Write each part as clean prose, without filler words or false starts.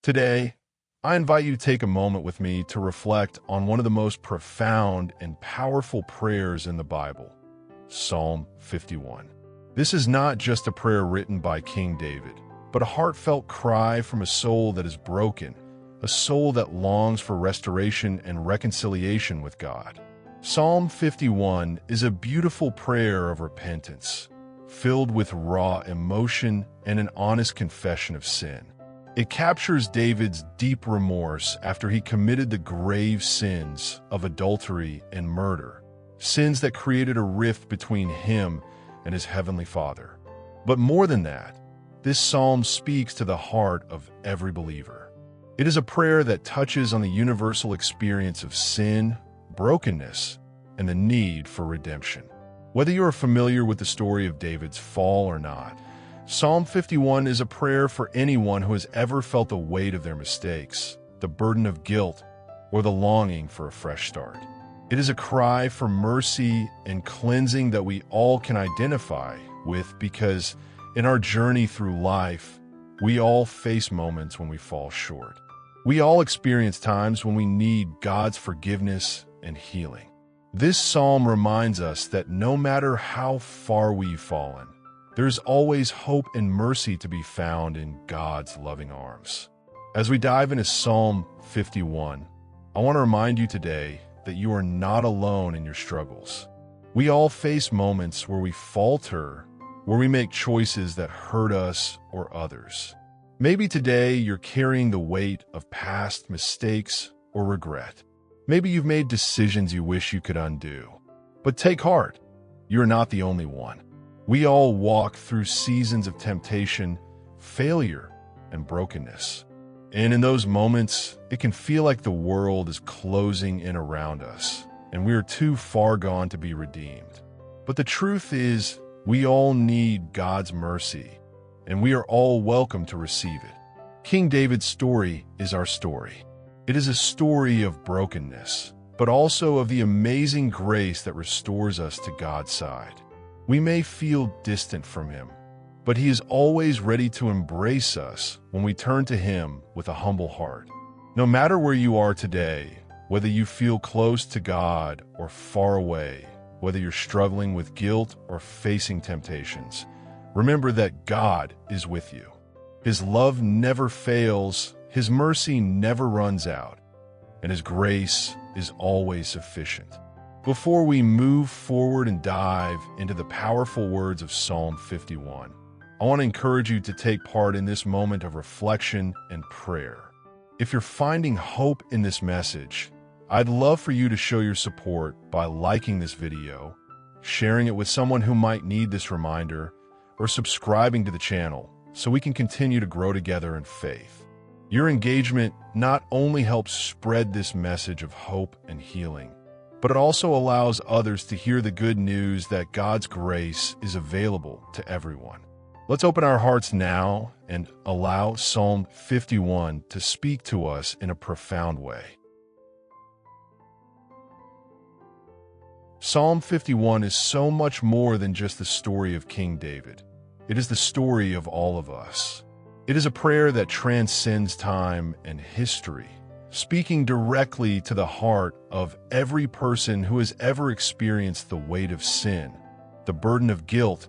Today, I invite you to take a moment with me to reflect on one of the most profound and powerful prayers in the Bible, Psalm 51. This is not just a prayer written by King David, but a heartfelt cry from a soul that is broken, a soul that longs for restoration and reconciliation with God. Psalm 51 is a beautiful prayer of repentance, filled with raw emotion and an honest confession of sin. It captures David's deep remorse after he committed the grave sins of adultery and murder, sins that created a rift between him and his heavenly Father. But more than that, this psalm speaks to the heart of every believer. It is a prayer that touches on the universal experience of sin, brokenness, and the need for redemption. Whether you are familiar with the story of David's fall or not, Psalm 51 is a prayer for anyone who has ever felt the weight of their mistakes, the burden of guilt, or the longing for a fresh start. It is a cry for mercy and cleansing that we all can identify with because in our journey through life, we all face moments when we fall short. We all experience times when we need God's forgiveness and healing. This psalm reminds us that no matter how far we've fallen, there's always hope and mercy to be found in God's loving arms. As we dive into Psalm 51, I want to remind you today that you are not alone in your struggles. We all face moments where we falter, where we make choices that hurt us or others. Maybe today you're carrying the weight of past mistakes or regret. Maybe you've made decisions you wish you could undo. But take heart, you're not the only one. We all walk through seasons of temptation, failure, and brokenness. And in those moments, it can feel like the world is closing in around us, and we are too far gone to be redeemed. But the truth is, we all need God's mercy, and we are all welcome to receive it. King David's story is our story. It is a story of brokenness, but also of the amazing grace that restores us to God's side. We may feel distant from Him, but He is always ready to embrace us when we turn to Him with a humble heart. No matter where you are today, whether you feel close to God or far away, whether you're struggling with guilt or facing temptations, remember that God is with you. His love never fails, His mercy never runs out, and His grace is always sufficient. Before we move forward and dive into the powerful words of Psalm 51, I want to encourage you to take part in this moment of reflection and prayer. If you're finding hope in this message, I'd love for you to show your support by liking this video, sharing it with someone who might need this reminder, or subscribing to the channel so we can continue to grow together in faith. Your engagement not only helps spread this message of hope and healing, but it also allows others to hear the good news that God's grace is available to everyone. Let's open our hearts now and allow Psalm 51 to speak to us in a profound way. Psalm 51 is so much more than just the story of King David. It is the story of all of us. It is a prayer that transcends time and history, speaking directly to the heart of every person who has ever experienced the weight of sin, the burden of guilt,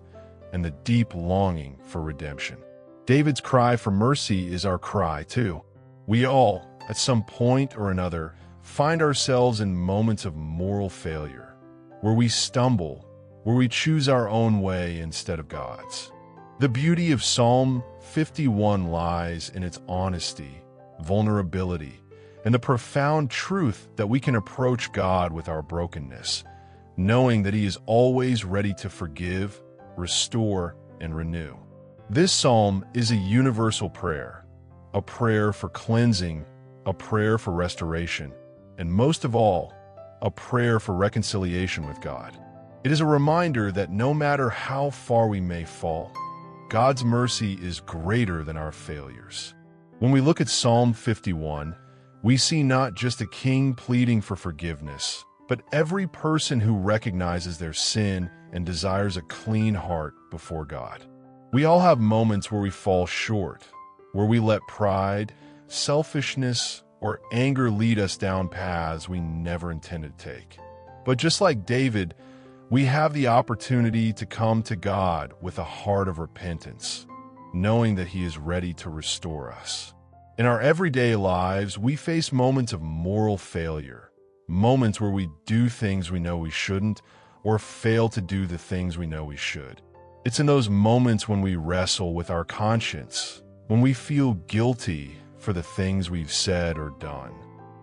and the deep longing for redemption. David's cry for mercy is our cry too. We all, at some point or another, find ourselves in moments of moral failure, where we stumble, where we choose our own way instead of God's. The beauty of Psalm 51 lies in its honesty, vulnerability, and the profound truth that we can approach God with our brokenness, knowing that He is always ready to forgive, restore, and renew. This psalm is a universal prayer, a prayer for cleansing, a prayer for restoration, and most of all, a prayer for reconciliation with God. It is a reminder that no matter how far we may fall, God's mercy is greater than our failures. When we look at Psalm 51, we see not just a king pleading for forgiveness, but every person who recognizes their sin and desires a clean heart before God. We all have moments where we fall short, where we let pride, selfishness, or anger lead us down paths we never intended to take. But just like David, we have the opportunity to come to God with a heart of repentance, knowing that He is ready to restore us. In our everyday lives, we face moments of moral failure, moments where we do things we know we shouldn't, or fail to do the things we know we should. It's in those moments when we wrestle with our conscience, when we feel guilty for the things we've said or done.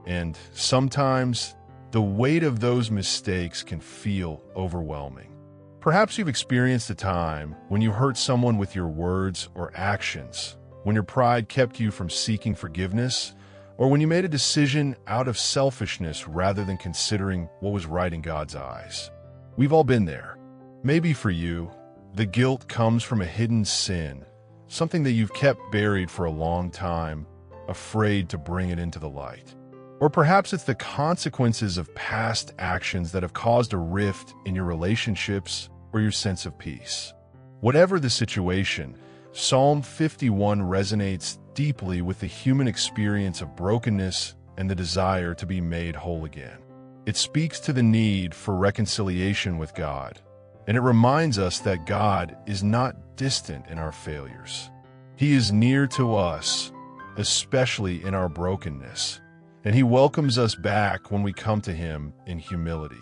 And sometimes, the weight of those mistakes can feel overwhelming. Perhaps you've experienced a time when you hurt someone with your words or actions, when your pride kept you from seeking forgiveness, or when you made a decision out of selfishness rather than considering what was right in God's eyes. We've all been there. Maybe for you, the guilt comes from a hidden sin, something that you've kept buried for a long time, afraid to bring it into the light. Or perhaps it's the consequences of past actions that have caused a rift in your relationships or your sense of peace. Whatever the situation, Psalm 51 resonates deeply with the human experience of brokenness and the desire to be made whole again. It speaks to the need for reconciliation with God, and it reminds us that God is not distant in our failures. He is near to us, especially in our brokenness, and He welcomes us back when we come to Him in humility.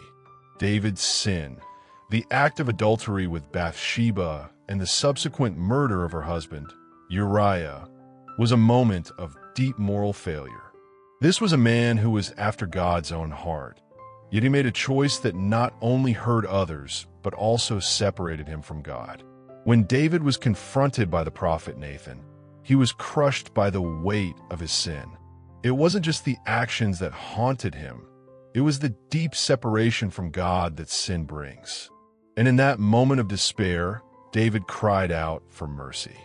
David's sin, the act of adultery with Bathsheba, and the subsequent murder of her husband, Uriah, was a moment of deep moral failure. This was a man who was after God's own heart, yet he made a choice that not only hurt others, but also separated him from God. When David was confronted by the prophet Nathan, he was crushed by the weight of his sin. It wasn't just the actions that haunted him, it was the deep separation from God that sin brings. And in that moment of despair, David cried out for mercy.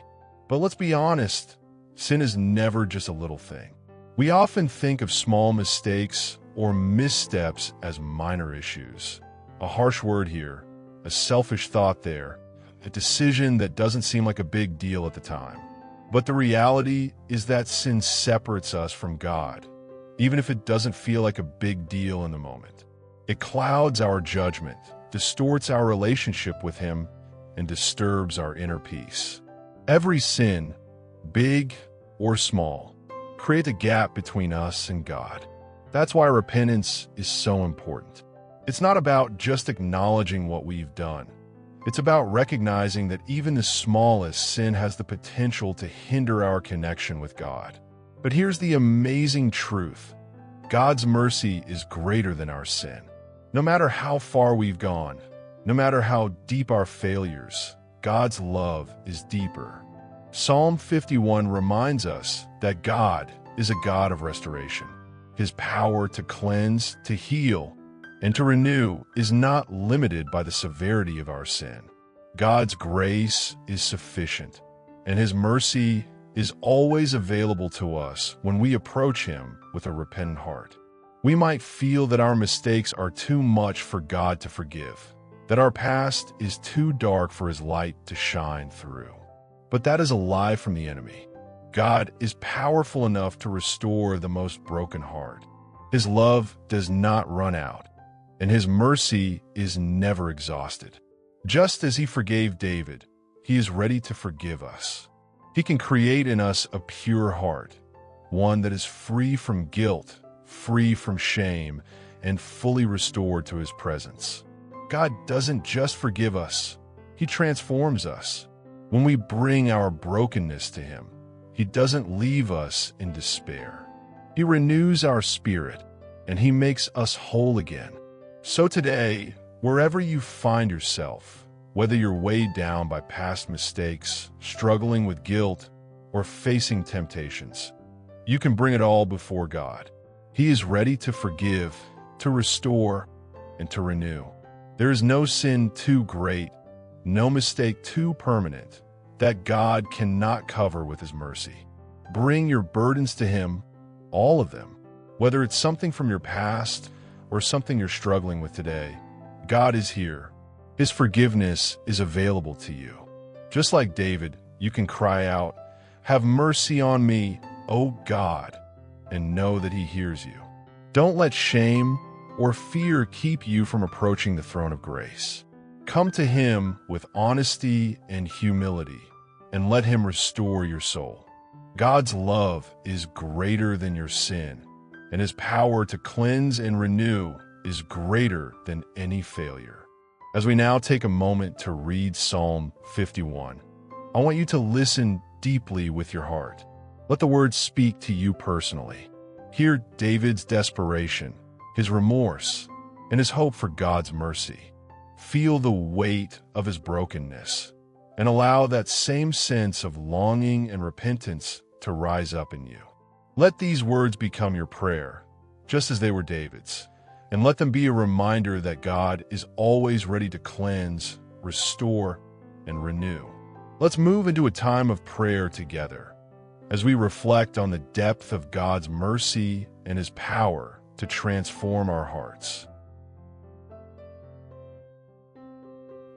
But let's be honest, sin is never just a little thing. We often think of small mistakes or missteps as minor issues. A harsh word here, a selfish thought there, a decision that doesn't seem like a big deal at the time. But the reality is that sin separates us from God, even if it doesn't feel like a big deal in the moment. It clouds our judgment, distorts our relationship with Him, and disturbs our inner peace. Every sin, big or small, creates a gap between us and God. That's why repentance is so important. It's not about just acknowledging what we've done. It's about recognizing that even the smallest sin has the potential to hinder our connection with God. But here's the amazing truth. God's mercy is greater than our sin. No matter how far we've gone, no matter how deep our failures, God's love is deeper. Psalm 51 reminds us that God is a God of restoration. His power to cleanse, to heal, and to renew is not limited by the severity of our sin. God's grace is sufficient, and His mercy is always available to us when we approach Him with a repentant heart. We might feel that our mistakes are too much for God to forgive, that our past is too dark for His light to shine through. But that is a lie from the enemy. God is powerful enough to restore the most broken heart. His love does not run out, and His mercy is never exhausted. Just as He forgave David, He is ready to forgive us. He can create in us a pure heart, one that is free from guilt, free from shame, and fully restored to His presence. God doesn't just forgive us, He transforms us. When we bring our brokenness to Him, He doesn't leave us in despair. He renews our spirit, and He makes us whole again. So today, wherever you find yourself, whether you're weighed down by past mistakes, struggling with guilt, or facing temptations, you can bring it all before God. He is ready to forgive, to restore, and to renew. There is no sin too great, no mistake too permanent, that God cannot cover with His mercy. Bring your burdens to Him, all of them. Whether it's something from your past or something you're struggling with today, God is here. His forgiveness is available to you. Just like David, you can cry out, "Have mercy on me, "O God," and know that He hears you. Don't let shame or fear keep you from approaching the throne of grace. Come to Him with honesty and humility, and let Him restore your soul. God's love is greater than your sin, and His power to cleanse and renew is greater than any failure. As we now take a moment to read Psalm 51, I want you to listen deeply with your heart. Let the words speak to you personally. Hear David's desperation, his remorse, and his hope for God's mercy. Feel the weight of his brokenness, and allow that same sense of longing and repentance to rise up in you. Let these words become your prayer, just as they were David's, and let them be a reminder that God is always ready to cleanse, restore, and renew. Let's move into a time of prayer together as we reflect on the depth of God's mercy and His power to transform our hearts.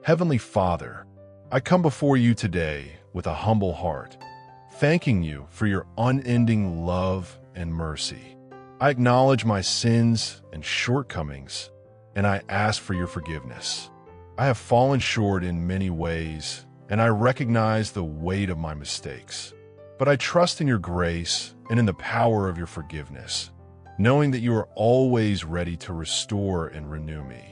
Heavenly Father, I come before you today with a humble heart, thanking you for your unending love and mercy. I acknowledge my sins and shortcomings, and I ask for your forgiveness. I have fallen short in many ways, and I recognize the weight of my mistakes. But I trust in your grace and in the power of your forgiveness, knowing that you are always ready to restore and renew me.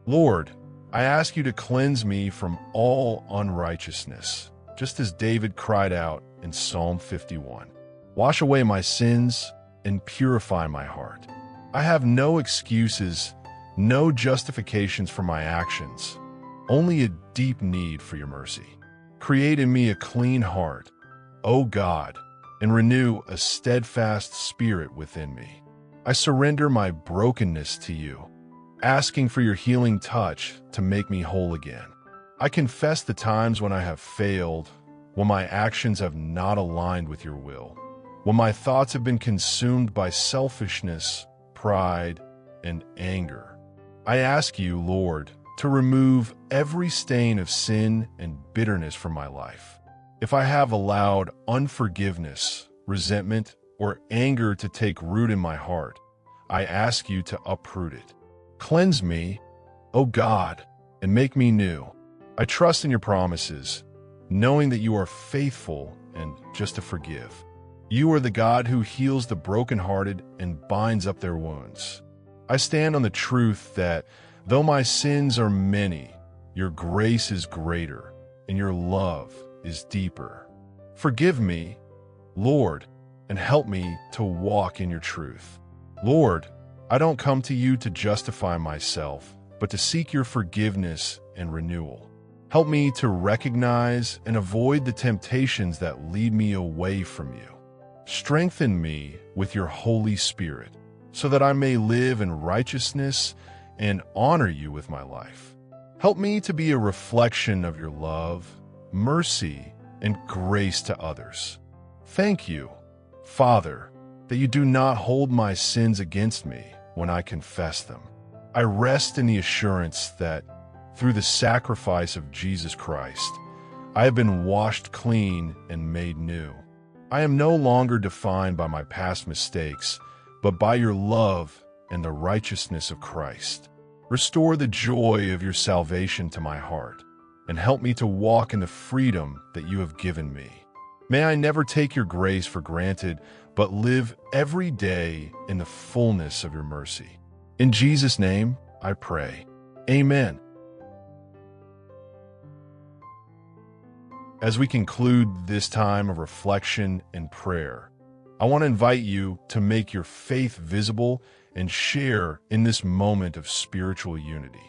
Lord, I ask you to cleanse me from all unrighteousness, just as David cried out in Psalm 51. Wash away my sins and purify my heart. I have no excuses, no justifications for my actions, only a deep need for your mercy. Create in me a clean heart, O God, and renew a steadfast spirit within me. I surrender my brokenness to you, asking for your healing touch to make me whole again. I confess the times when I have failed, when my actions have not aligned with your will, when my thoughts have been consumed by selfishness, pride, and anger. I ask you, Lord, to remove every stain of sin and bitterness from my life. If I have allowed unforgiveness, resentment, or anger to take root in my heart, I ask you to uproot it. Cleanse me, O God, and make me new. I trust in your promises, knowing that you are faithful and just to forgive. You are the God who heals the brokenhearted and binds up their wounds. I stand on the truth that though my sins are many, your grace is greater and your love is deeper. Forgive me, Lord, and help me to walk in your truth. Lord, I don't come to you to justify myself, but to seek your forgiveness and renewal. Help me to recognize and avoid the temptations that lead me away from you. Strengthen me with your Holy Spirit, so that I may live in righteousness and honor you with my life. Help me to be a reflection of your love, mercy, and grace to others. Thank you, Father, that you do not hold my sins against me when I confess them. I rest in the assurance that through the sacrifice of Jesus Christ, I have been washed clean and made new. I am no longer defined by my past mistakes, but by your love and the righteousness of Christ. Restore the joy of your salvation to my heart, and help me to walk in the freedom that you have given me. May I never take your grace for granted, but live every day in the fullness of your mercy. In Jesus' name, I pray. Amen. As we conclude this time of reflection and prayer, I want to invite you to make your faith visible and share in this moment of spiritual unity.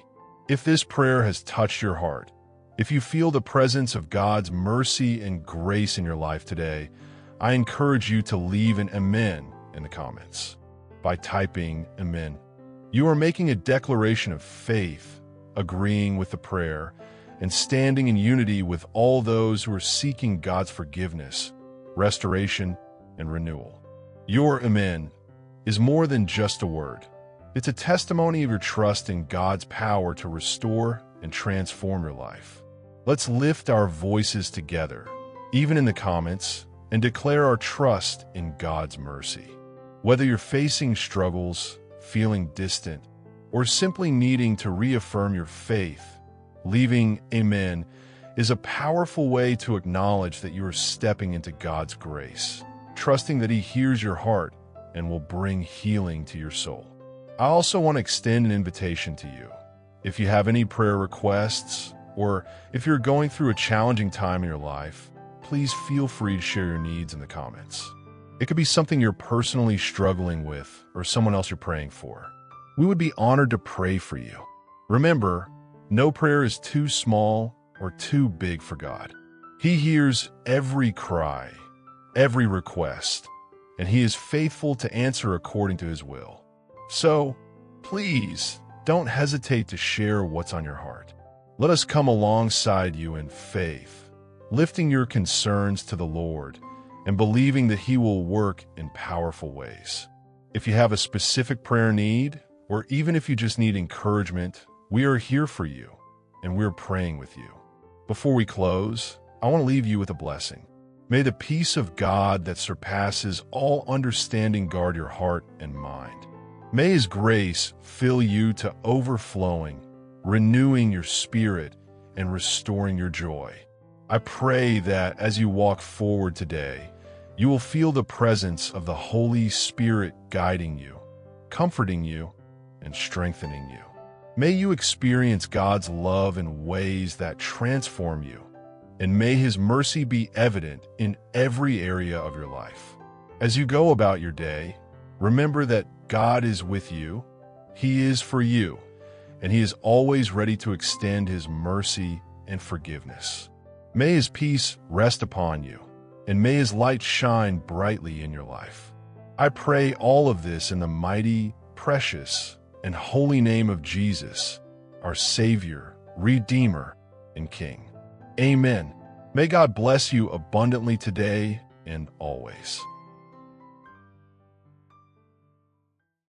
If this prayer has touched your heart, if you feel the presence of God's mercy and grace in your life today, I encourage you to leave an amen in the comments by typing amen. You are making a declaration of faith, agreeing with the prayer, and standing in unity with all those who are seeking God's forgiveness, restoration, and renewal. Your amen is more than just a word. It's a testimony of your trust in God's power to restore and transform your life. Let's lift our voices together, even in the comments, and declare our trust in God's mercy. Whether you're facing struggles, feeling distant, or simply needing to reaffirm your faith, leaving Amen is a powerful way to acknowledge that you are stepping into God's grace, trusting that He hears your heart and will bring healing to your soul. I also want to extend an invitation to you. If you have any prayer requests, or if you're going through a challenging time in your life, please feel free to share your needs in the comments. It could be something you're personally struggling with or someone else you're praying for. We would be honored to pray for you. Remember, no prayer is too small or too big for God. He hears every cry, every request, and He is faithful to answer according to His will. So, please, don't hesitate to share what's on your heart. Let us come alongside you in faith, lifting your concerns to the Lord and believing that He will work in powerful ways. If you have a specific prayer need, or even if you just need encouragement, we are here for you, and we're praying with you. Before we close, I want to leave you with a blessing. May the peace of God that surpasses all understanding guard your heart and mind. May His grace fill you to overflowing, renewing your spirit and restoring your joy. I pray that as you walk forward today, you will feel the presence of the Holy Spirit guiding you, comforting you, and strengthening you. May you experience God's love in ways that transform you, and may His mercy be evident in every area of your life. As you go about your day, remember that God is with you, He is for you, and He is always ready to extend His mercy and forgiveness. May His peace rest upon you, and may His light shine brightly in your life. I pray all of this in the mighty, precious, and holy name of Jesus, our Savior, Redeemer, and King. Amen. May God bless you abundantly today and always.